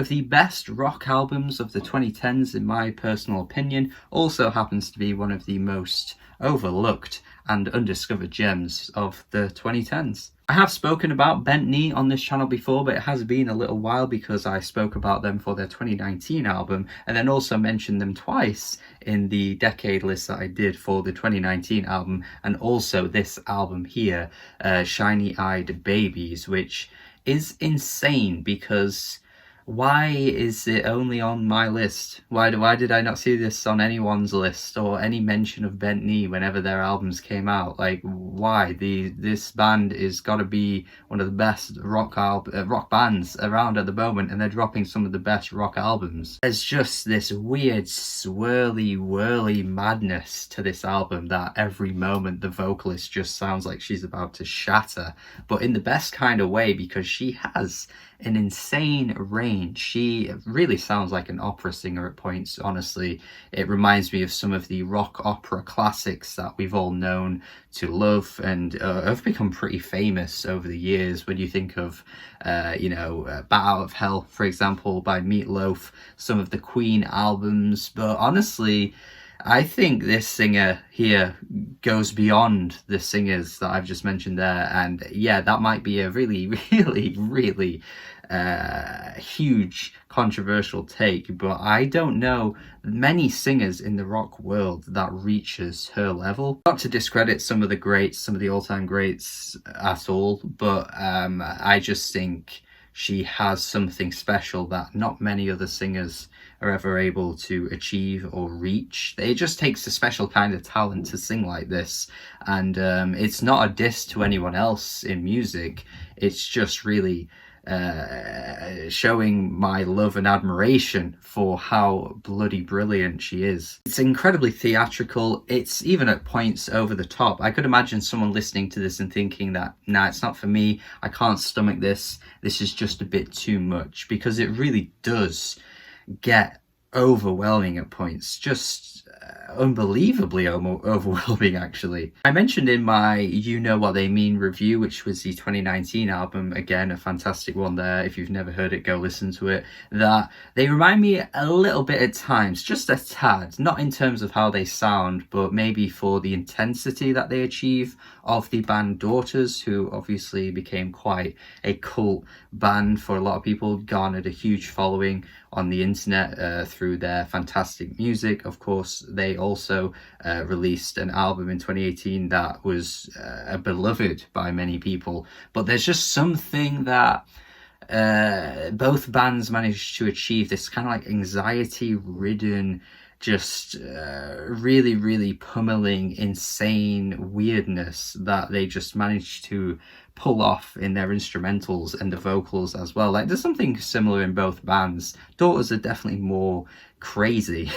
of the best rock albums of the 2010s in my personal opinion, also happens to be one of the most overlooked and undiscovered gems of the 2010s. I have spoken about Bent Knee on this channel before, but it has been a little while because I spoke about them for their 2019 album and then also mentioned them twice in the decade list that I did for the 2019 album, and also this album here, Shiny Eyed Babies, which is insane because why is it only on my list? Why did I not see this on anyone's list or any mention of Bent Knee whenever their albums came out? Like, why? This band is got to be one of the best rock bands around at the moment, and they're dropping some of the best rock albums. There's just this weird swirly whirly madness to this album that every moment the vocalist just sounds like she's about to shatter, but in the best kind of way, because she has an insane range. She really sounds like an opera singer at points, honestly. It reminds me of some of the rock opera classics that we've all known to love and have become pretty famous over the years. When you think of, Bat Out of Hell, for example, by Meat Loaf, some of the Queen albums. But honestly, I think this singer here goes beyond the singers that I've just mentioned there. And yeah, that might be a really, really, really huge controversial take, but I don't know many singers in the rock world that reaches her level. Not to discredit some of the greats, some of the all-time greats at all, but I just think she has something special that not many other singers are ever able to achieve or reach. It just takes a special kind of talent to sing like this, and it's not a diss to anyone else in music. It's just really showing my love and admiration for how bloody brilliant she is. It's incredibly theatrical. It's even at points over the top. I could imagine someone listening to this and thinking that, nah, it's not for me, I can't stomach this, this is just a bit too much, because it really does get overwhelming at points, just unbelievably overwhelming actually. I mentioned in my You Know What They Mean review, which was the 2019 album, again a fantastic one there, if you've never heard it go listen to it, that they remind me a little bit at times, just a tad, not in terms of how they sound, but maybe for the intensity that they achieve, of the band Daughters, who obviously became quite a cult band for a lot of people, garnered a huge following on the internet through their fantastic music. Of course, they also released an album in 2018 that was beloved by many people, but there's just something that both bands managed to achieve, this kind of like anxiety ridden, just really, really pummeling, insane weirdness that they just managed to pull off in their instrumentals and the vocals as well. Like, there's something similar in both bands. Daughters are definitely more crazy.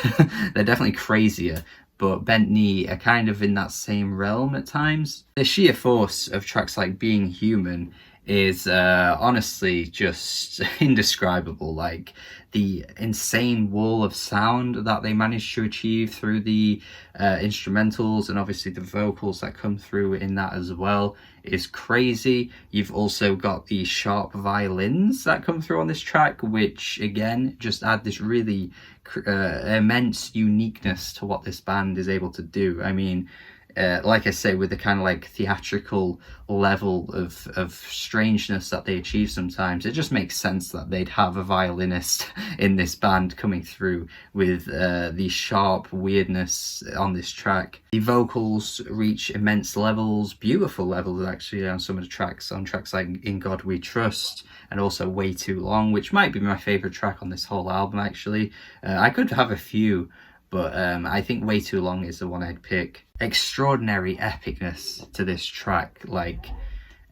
They're definitely crazier, but Bent Knee are kind of in that same realm at times. The sheer force of tracks like Being Human is honestly just indescribable. Like, the insane wall of sound that they managed to achieve through the instrumentals, and obviously the vocals that come through in that as well, is crazy. You've also got the sharp violins that come through on this track, which again just add this really immense uniqueness to what this band is able to do. I mean, like I say, with the kind of like theatrical level of strangeness that they achieve sometimes, it just makes sense that they'd have a violinist in this band coming through with the sharp weirdness on this track. The vocals reach immense levels, beautiful levels actually, on some of the tracks, on tracks like In God We Trust, and also Way Too Long, which might be my favourite track on this whole album actually. I could have a few, but I think Way Too Long is the one I'd pick. Extraordinary epicness to this track. Like,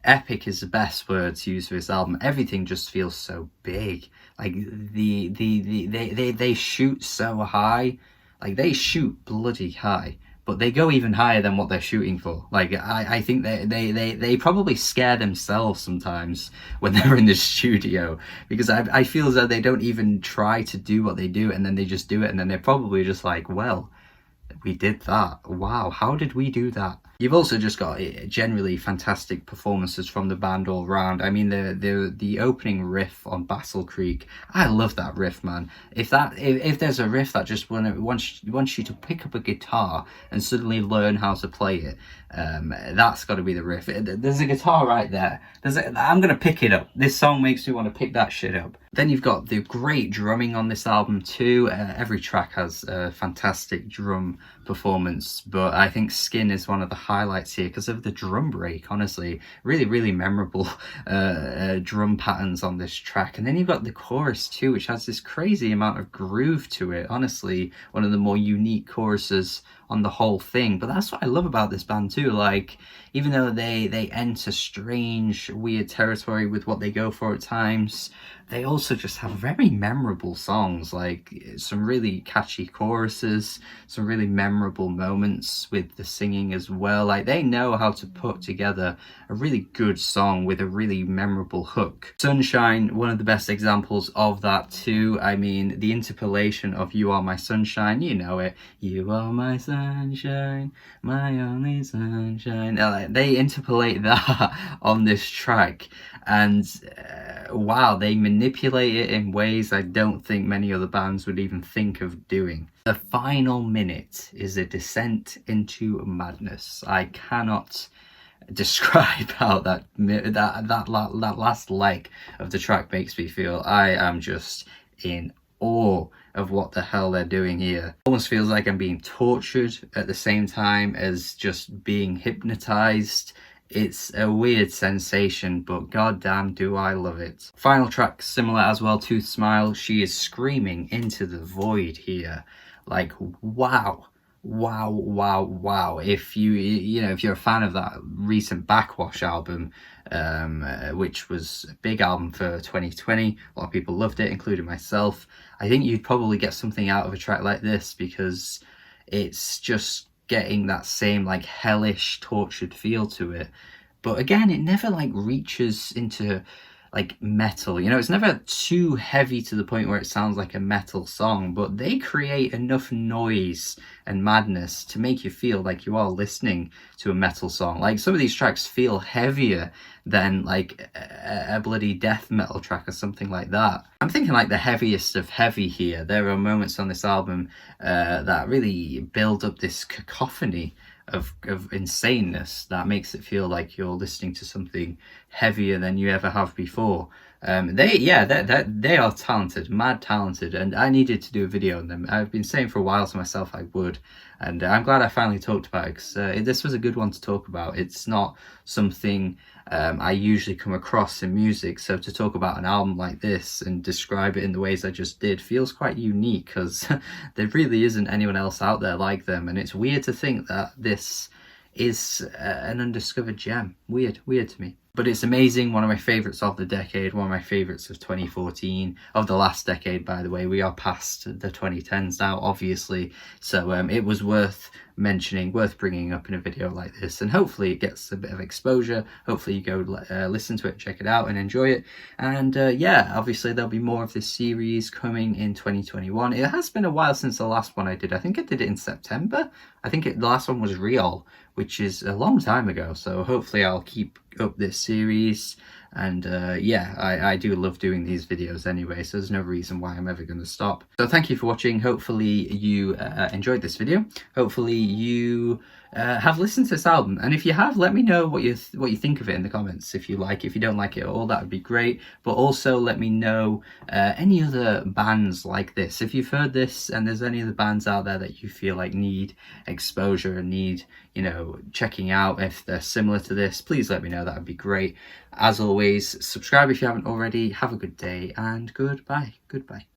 epic is the best word to use for this album. Everything just feels so big. Like, they shoot so high. Like, they shoot bloody high, but they go even higher than what they're shooting for. Like, I think they probably scare themselves sometimes when they're in the studio, because I feel as though they don't even try to do what they do, and then they just do it, and then they're probably just like, well, we did that. Wow, how did we do that? You've also just got generally fantastic performances from the band all round. I mean, the opening riff on Battle Creek, I love that riff, man. If there's a riff that just wants you to pick up a guitar and suddenly learn how to play it, that's got to be the riff. There's a guitar right there. I'm gonna pick it up. This song makes me want to pick that shit up. Then you've got the great drumming on this album too. Every track has a fantastic drum performance, but I think Skin is one of the highlights here because of the drum break. Honestly, really memorable drum patterns on this track. And then you've got the chorus too, which has this crazy amount of groove to it. Honestly, one of the more unique choruses on the whole thing. But that's what I love about this band too. Like, even though they enter strange, weird territory with what they go for at times, they also just have very memorable songs, like some really catchy choruses, some really memorable moments with the singing as well. Like, they know how to put together a really good song with a really memorable hook. Sunshine, one of the best examples of that too. I mean, the interpolation of You Are My Sunshine, you know it. You are my sunshine, my only sunshine. They interpolate that on this track, and wow, they manipulate it in ways I don't think many other bands would even think of doing. The final minute is a descent into madness. I cannot describe how that last leg of the track makes me feel. I am just in awe of what the hell they're doing here. Almost feels like I'm being tortured at the same time as just being hypnotized. It's a weird sensation, but goddamn do I love it. Final track, similar as well, Tooth Smile. She is screaming into the void here. Like, wow. If if you're a fan of that recent Backwash album, which was a big album for 2020, a lot of people loved it, including myself, I think you'd probably get something out of a track like this, because it's just getting that same like hellish, tortured feel to it. But again, it never like reaches into like metal, it's never too heavy to the point where it sounds like a metal song, but they create enough noise and madness to make you feel like you are listening to a metal song. Like, some of these tracks feel heavier than like a bloody death metal track or something like that. I'm thinking like the heaviest of heavy here. There are moments on this album that really build up this cacophony of insaneness that makes it feel like you're listening to something heavier than you ever have before. They are talented, mad talented, and I needed to do a video on them. I've been saying for a while to myself I would, and I'm glad I finally talked about it, because this was a good one to talk about. It's not something I usually come across in music, so to talk about an album like this and describe it in the ways I just did feels quite unique, because there really isn't anyone else out there like them, and it's weird to think that this is an undiscovered gem. Weird to me. But it's amazing. One of my favourites of the decade, one of my favourites of 2014, of the last decade, by the way. We are past the 2010s now, obviously. So it was worth mentioning, worth bringing up in a video like this. And hopefully it gets a bit of exposure. Hopefully you go listen to it, check it out and enjoy it. And yeah, obviously there'll be more of this series coming in 2021. It has been a while since the last one I did. I think I did it in September. I think the last one was Real, which is a long time ago. So hopefully I'll keep up this series, and yeah, I do love doing these videos anyway, so there's no reason why I'm ever going to stop. So thank you for watching. Hopefully you enjoyed this video. Hopefully you have listened to this album, and if you have, let me know what you think of it in the comments. If you like it, if you don't like it at all, that would be great. But also let me know any other bands like this. If you've heard this and there's any other bands out there that you feel like need exposure and need checking out, if they're similar to this, please let me know. That would be great. As always, subscribe if you haven't already. Have a good day, and goodbye.